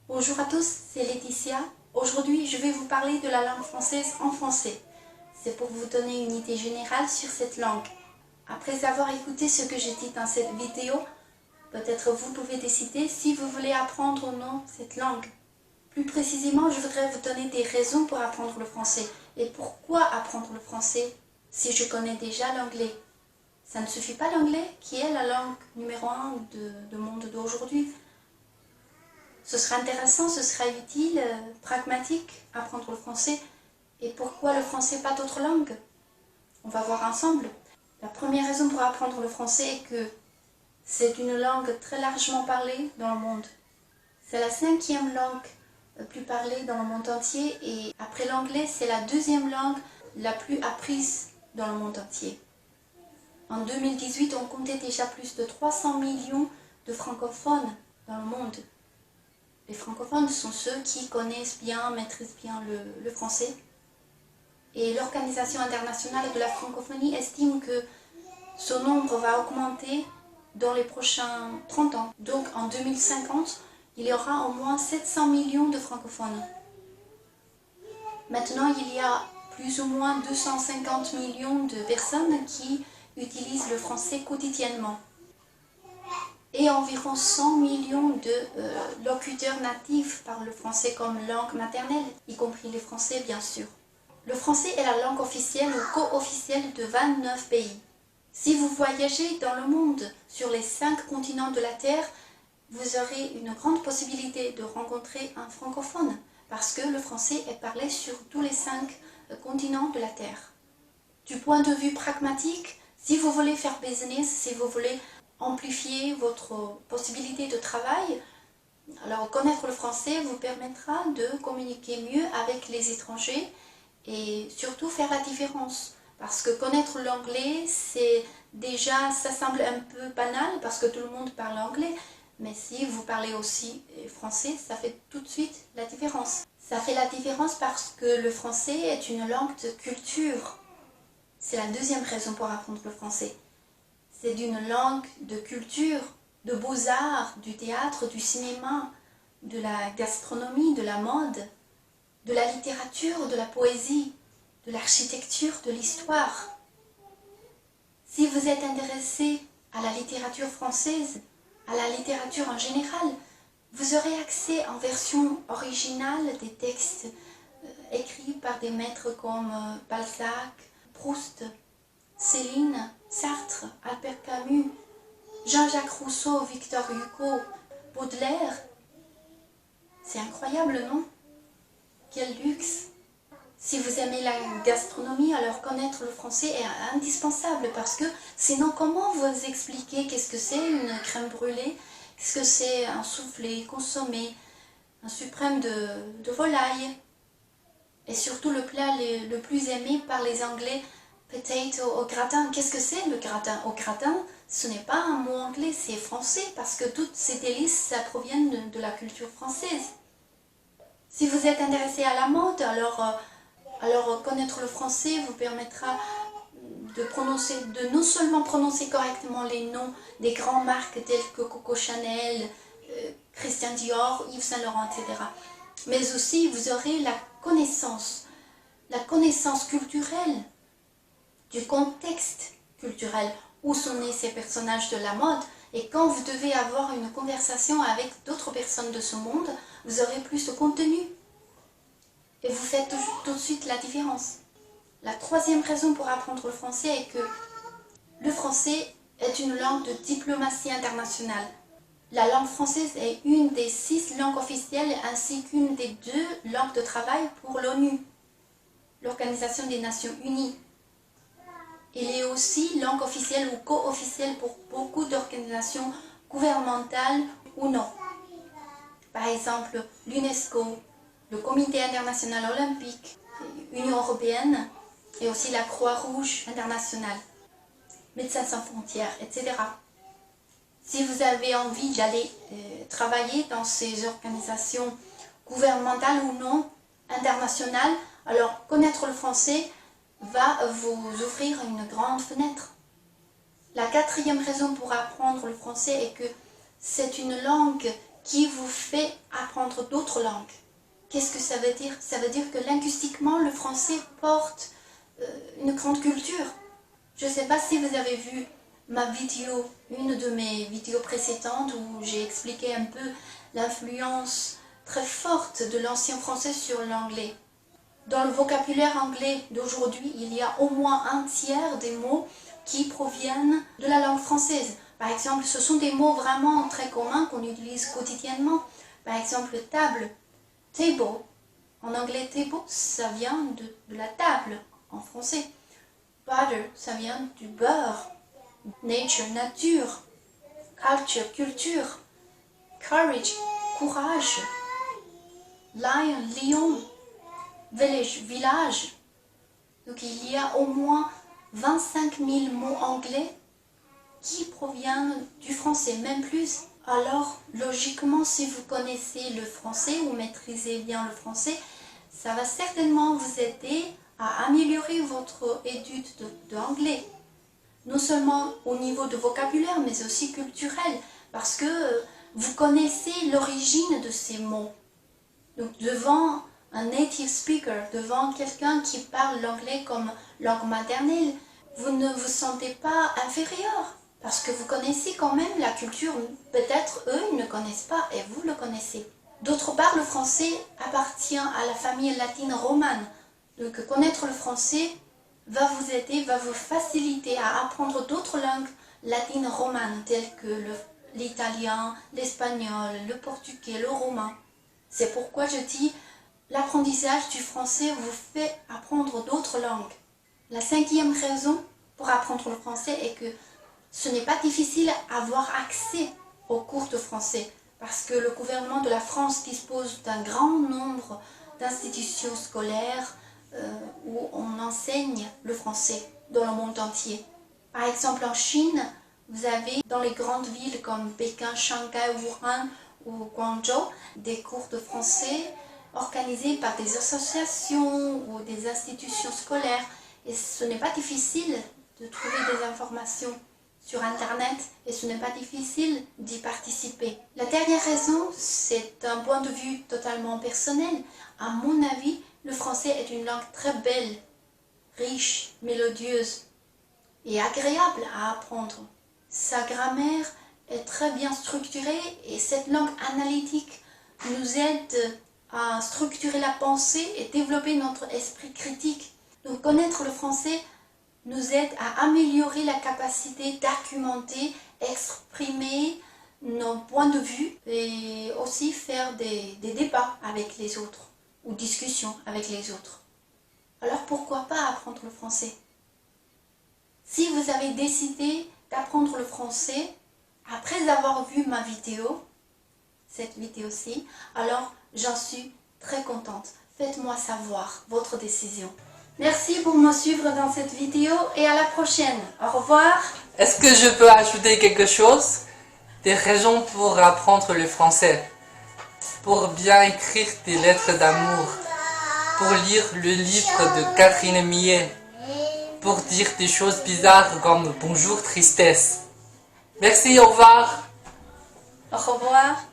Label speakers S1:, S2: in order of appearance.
S1: Bonjour à tous, c'est Laetitia. Aujourd'hui, je vais vous parler de la langue française en français. C'est pour vous donner une idée générale sur cette langue. Après avoir écouté ce que j'ai dit dans cette vidéo, peut-être vous pouvez décider si vous voulez apprendre ou non cette langue. Plus précisément, je voudrais vous donner des raisons pour apprendre le français. Et pourquoi apprendre le français si je connais déjà l'anglais? Ça ne suffit pas l'anglais, qui est la langue numéro 1 du monde d'aujourd'hui. Ce sera intéressant, ce sera utile, pragmatique, apprendre le français. Et pourquoi le français, pas d'autres langues? On va voir ensemble. La première raison pour apprendre le français est que c'est une langue très largement parlée dans le monde. C'est la 5e langue plus parlée dans le monde entier et après l'anglais, c'est la 2e langue la plus apprise dans le monde entier. En 2018, on comptait déjà plus de 300 millions de francophones dans le monde. Les francophones sont ceux qui connaissent bien, maîtrisent bien le français. Et l'Organisation internationale de la francophonie estime que ce nombre va augmenter dans les prochains 30 ans. Donc en 2050, il y aura au moins 700 millions de francophones. Maintenant, il y a plus ou moins 250 millions de personnes qui utilisent le français quotidiennement. Et environ 100 millions de locuteurs natifs parlent le français comme langue maternelle, y compris les Français bien sûr. Le français est la langue officielle ou co-officielle de 29 pays. Si vous voyagez dans le monde, sur les 5 continents de la Terre, vous aurez une grande possibilité de rencontrer un francophone, parce que le français est parlé sur tous les 5 continents de la Terre. Du point de vue pragmatique, si vous voulez faire business, si vous voulez amplifier votre possibilité de travail, alors connaître le français vous permettra de communiquer mieux avec les étrangers et surtout faire la différence. Parce que connaître l'anglais, c'est déjà, ça semble un peu banal parce que tout le monde parle anglais, mais si vous parlez aussi français, ça fait tout de suite la différence. Ça fait la différence parce que le français est une langue de culture. C'est la 2e raison pour apprendre le français. C'est d'une langue de culture, de beaux-arts, du théâtre, du cinéma, de la gastronomie, de la mode, de la littérature, de la poésie, de l'architecture, de l'histoire. Si vous êtes intéressé à la littérature française, à la littérature en général, vous aurez accès en version originale des textes écrits par des maîtres comme Balzac, Proust, Céline, Sartre, Albert Camus, Jean-Jacques Rousseau, Victor Hugo, Baudelaire. C'est incroyable, non? Quel luxe! Si vous aimez la gastronomie, alors connaître le français est indispensable parce que sinon comment vous expliquer qu'est-ce que c'est une crème brûlée, qu'est-ce que c'est un soufflé consommé, un suprême de volaille et surtout le plat le plus aimé par les Anglais, potato au gratin. Qu'est-ce que c'est le gratin au gratin? Ce n'est pas un mot anglais, c'est français parce que toutes ces délices ça provient de la culture française. Si vous êtes intéressé à la mode, alors connaître le français vous permettra de non seulement prononcer correctement les noms des grandes marques telles que Coco Chanel, Christian Dior, Yves Saint Laurent, etc. Mais aussi vous aurez la connaissance culturelle du contexte culturel où sont nés ces personnages de la mode. Et quand vous devez avoir une conversation avec d'autres personnes de ce monde, vous aurez plus de contenu. Et vous faites tout de suite la différence. La 3e raison pour apprendre le français est que le français est une langue de diplomatie internationale. La langue française est une des 6 langues officielles ainsi qu'une des 2 langues de travail pour l'ONU, l'Organisation des Nations Unies. Elle est aussi langue officielle ou co-officielle pour beaucoup d'organisations gouvernementales ou non. Par exemple, l'UNESCO, le Comité international olympique, l'Union européenne et aussi la Croix-Rouge internationale, Médecins sans frontières, etc. Si vous avez envie d'aller travailler dans ces organisations gouvernementales ou non, internationales, alors connaître le français va vous ouvrir une grande fenêtre. La 4e raison pour apprendre le français est que c'est une langue qui vous fait apprendre d'autres langues. Qu'est-ce que ça veut dire? Ça veut dire que linguistiquement, le français porte une grande culture. Je ne sais pas si vous avez vu ma vidéo, une de mes vidéos précédentes où j'ai expliqué un peu l'influence très forte de l'ancien français sur l'anglais. Dans le vocabulaire anglais d'aujourd'hui, il y a au moins un tiers des mots qui proviennent de la langue française. Par exemple, ce sont des mots vraiment très communs qu'on utilise quotidiennement. Par exemple, table, table. En anglais, table, ça vient de la table en français. Butter, ça vient du beurre. Nature, nature. Culture, culture. Courage, courage. Lion, lion. Village, village. Donc il y a au moins 25 000 mots anglais qui proviennent du français, même plus. Alors, logiquement, si vous connaissez le français ou maîtrisez bien le français, ça va certainement vous aider à améliorer votre étude d'anglais. Non seulement au niveau de vocabulaire, mais aussi culturel, parce que vous connaissez l'origine de ces mots. Donc, devant un native speaker, devant quelqu'un qui parle l'anglais comme langue maternelle, vous ne vous sentez pas inférieur. Parce que vous connaissez quand même la culture, peut-être eux ils ne connaissent pas et vous le connaissez. D'autre part, le français appartient à la famille latine romane. Donc connaître le français va vous aider, va vous faciliter à apprendre d'autres langues latines romanes telles que l'italien, l'espagnol, le portugais, le romain. C'est pourquoi je dis l'apprentissage du français vous fait apprendre d'autres langues. La 5e raison pour apprendre le français est que ce n'est pas difficile à avoir accès aux cours de français parce que le gouvernement de la France dispose d'un grand nombre d'institutions scolaires où on enseigne le français dans le monde entier. Par exemple, en Chine, vous avez dans les grandes villes comme Pékin, Shanghai, Wuhan ou Guangzhou des cours de français organisés par des associations ou des institutions scolaires. Et ce n'est pas difficile de trouver des informations sur Internet et ce n'est pas difficile d'y participer. La dernière raison, c'est un point de vue totalement personnel. À mon avis, le français est une langue très belle, riche, mélodieuse et agréable à apprendre. Sa grammaire est très bien structurée et cette langue analytique nous aide à structurer la pensée et développer notre esprit critique. Donc connaître le français nous aide à améliorer la capacité d'argumenter, exprimer nos points de vue et aussi faire des débats avec les autres ou discussions avec les autres. Alors pourquoi pas apprendre le français? Si vous avez décidé d'apprendre le français après avoir vu ma vidéo, cette vidéo-ci, alors j'en suis très contente. Faites-moi savoir votre décision. Merci pour me suivre dans cette vidéo et à la prochaine. Au revoir.
S2: Est-ce que je peux ajouter quelque chose? Des raisons pour apprendre le français. Pour bien écrire des lettres d'amour. Pour lire le livre de Catherine Millet. Pour dire des choses bizarres comme bonjour tristesse. Merci, au revoir.
S1: Au revoir.